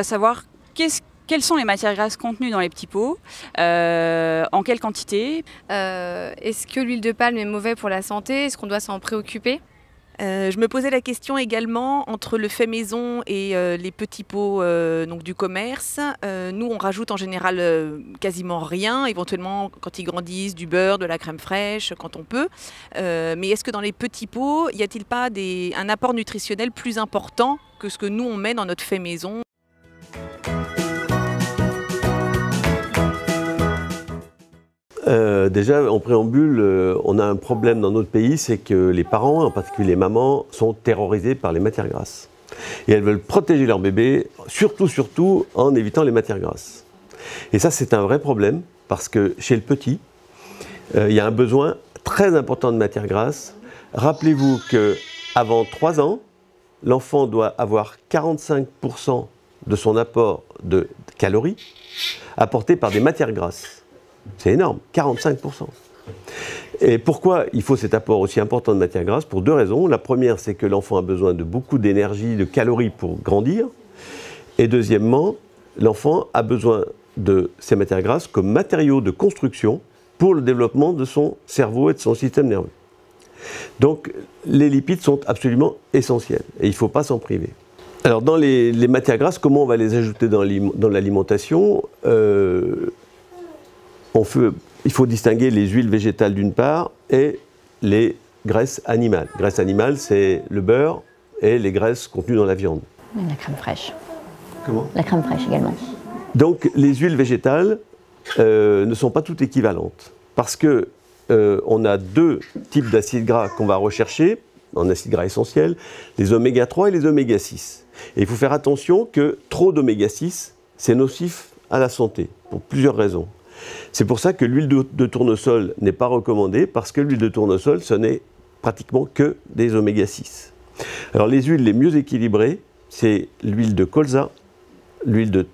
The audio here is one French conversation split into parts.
voudrais savoir quelles sont les matières grasses contenues dans les petits pots, en quelle quantité. Est-ce que l'huile de palme est mauvaise pour la santé? Est-ce qu'on doit s'en préoccuper? Je me posais la question également entre le fait maison et les petits pots donc du commerce. Nous, on rajoute en général quasiment rien, éventuellement quand ils grandissent, du beurre, de la crème fraîche, quand on peut. Mais est-ce que dans les petits pots, y a-t-il pas un apport nutritionnel plus important que ce que nous, on met dans notre fait maison? Déjà, en préambule, on a un problème dans notre pays, c'est que les parents, en particulier les mamans, sont terrorisés par les matières grasses. Et elles veulent protéger leur bébé, surtout en évitant les matières grasses. Et ça, c'est un vrai problème, parce que chez le petit, il y a un besoin très important de matières grasses. Rappelez-vous qu'avant 3 ans, l'enfant doit avoir 45% de son apport de calories apporté par des matières grasses. C'est énorme, 45%. Et pourquoi il faut cet apport aussi important de matières grasses? Pour 2 raisons. La première, c'est que l'enfant a besoin de beaucoup d'énergie, de calories pour grandir. Et deuxièmement, l'enfant a besoin de ces matières grasses comme matériaux de construction pour le développement de son cerveau et de son système nerveux. Donc, les lipides sont absolument essentiels et il ne faut pas s'en priver. Alors, dans les matières grasses, comment on va les ajouter dans l'alimentation? Il faut distinguer les huiles végétales d'une part et les graisses animales. Graisse animale, c'est le beurre et les graisses contenues dans la viande. Et la crème fraîche. Comment? La crème fraîche également. Donc les huiles végétales ne sont pas toutes équivalentes parce que on a 2 types d'acides gras qu'on va rechercher en acides gras essentiels, les oméga 3 et les oméga 6. Et il faut faire attention que trop d'oméga 6, c'est nocif à la santé pour plusieurs raisons. C'est pour ça que l'huile de tournesol n'est pas recommandée, parce que l'huile de tournesol, ce n'est pratiquement que des oméga 6. Alors les huiles les mieux équilibrées, c'est l'huile de colza, l'huile de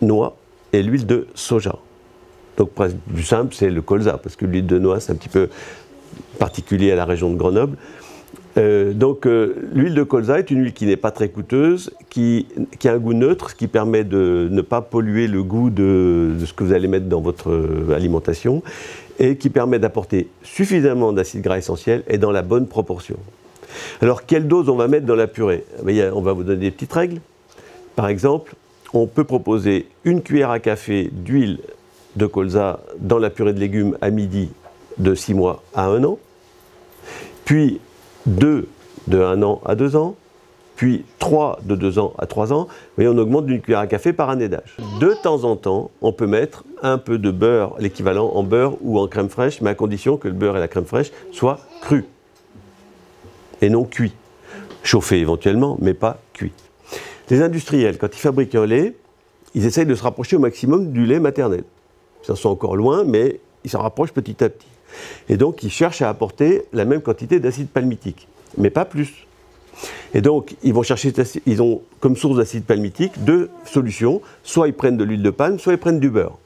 noix et l'huile de soja. Donc plus simple, c'est le colza, parce que l'huile de noix, c'est un petit peu particulier à la région de Grenoble. L'huile de colza est une huile qui n'est pas très coûteuse, qui a un goût neutre, ce qui permet de ne pas polluer le goût de ce que vous allez mettre dans votre alimentation, et qui permet d'apporter suffisamment d'acides gras essentiels et dans la bonne proportion. Alors, quelle dose on va mettre dans la purée? On va vous donner des petites règles. Par exemple, on peut proposer 1 cuillère à café d'huile de colza dans la purée de légumes à midi de 6 mois à 1 an, puis 2 de 1 an à 2 ans, puis 3 de 2 ans à 3 ans, et on augmente d'1 cuillère à café par année d'âge. De temps en temps, on peut mettre un peu de beurre, l'équivalent en beurre ou en crème fraîche, mais à condition que le beurre et la crème fraîche soient crus et non cuits. Chauffés éventuellement, mais pas cuits. Les industriels, quand ils fabriquent un lait, ils essayent de se rapprocher au maximum du lait maternel. Ils en sont encore loin, mais ils s'en rapprochent petit à petit. Et donc, ils cherchent à apporter la même quantité d'acide palmitique, mais pas plus. Et donc, ils ont comme source d'acide palmitique 2 solutions. Soit ils prennent de l'huile de palme, soit ils prennent du beurre.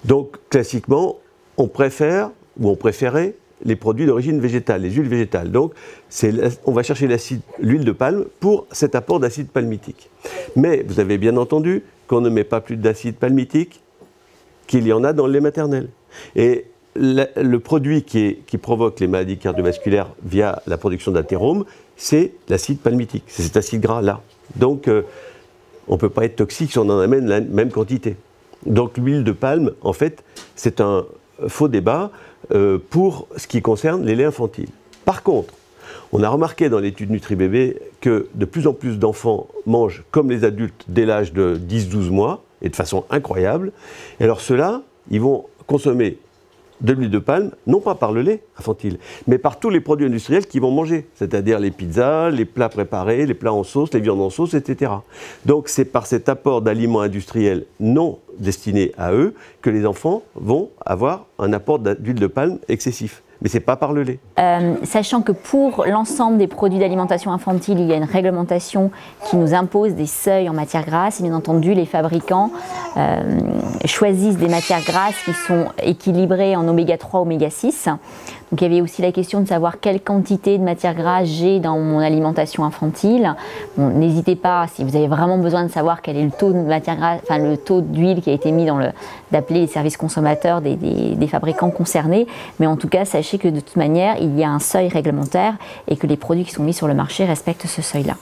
Donc, classiquement, on préférait les produits d'origine végétale, les huiles végétales. Donc, on va chercher l'huile de palme pour cet apport d'acide palmitique. Mais vous avez bien entendu qu'on ne met pas plus d'acide palmitique qu'il y en a dans le lait maternel. Et le produit qui provoque les maladies cardiovasculaires via la production d'athérome, c'est l'acide palmitique, c'est cet acide gras-là. Donc, on ne peut pas être toxique si on en amène la même quantité. Donc, l'huile de palme, en fait, c'est un faux débat pour ce qui concerne les laits infantiles. Par contre, on a remarqué dans l'étude NutriBébé que de plus en plus d'enfants mangent comme les adultes dès l'âge de 10-12 mois, et de façon incroyable. Et alors ceux-là, ils vont consommer de l'huile de palme, non pas par le lait infantile, mais par tous les produits industriels qu'ils vont manger, c'est-à-dire les pizzas, les plats préparés, les plats en sauce, les viandes en sauce, etc. Donc c'est par cet apport d'aliments industriels non destinés à eux que les enfants vont avoir un apport d'huile de palme excessif. Mais ce n'est pas par le lait. Sachant que pour l'ensemble des produits d'alimentation infantile, il y a une réglementation qui nous impose des seuils en matières grasses. Et bien entendu, les fabricants choisissent des matières grasses qui sont équilibrées en oméga 3, oméga 6. Donc il y avait aussi la question de savoir quelle quantité de matière grasse j'ai dans mon alimentation infantile. Bon, n'hésitez pas, si vous avez vraiment besoin de savoir quel est le taux de matière grasse, enfin le taux d'huile qui a été mis d'appeler les services consommateurs des fabricants concernés. Mais en tout cas, sachez que de toute manière, il y a un seuil réglementaire et que les produits qui sont mis sur le marché respectent ce seuil-là.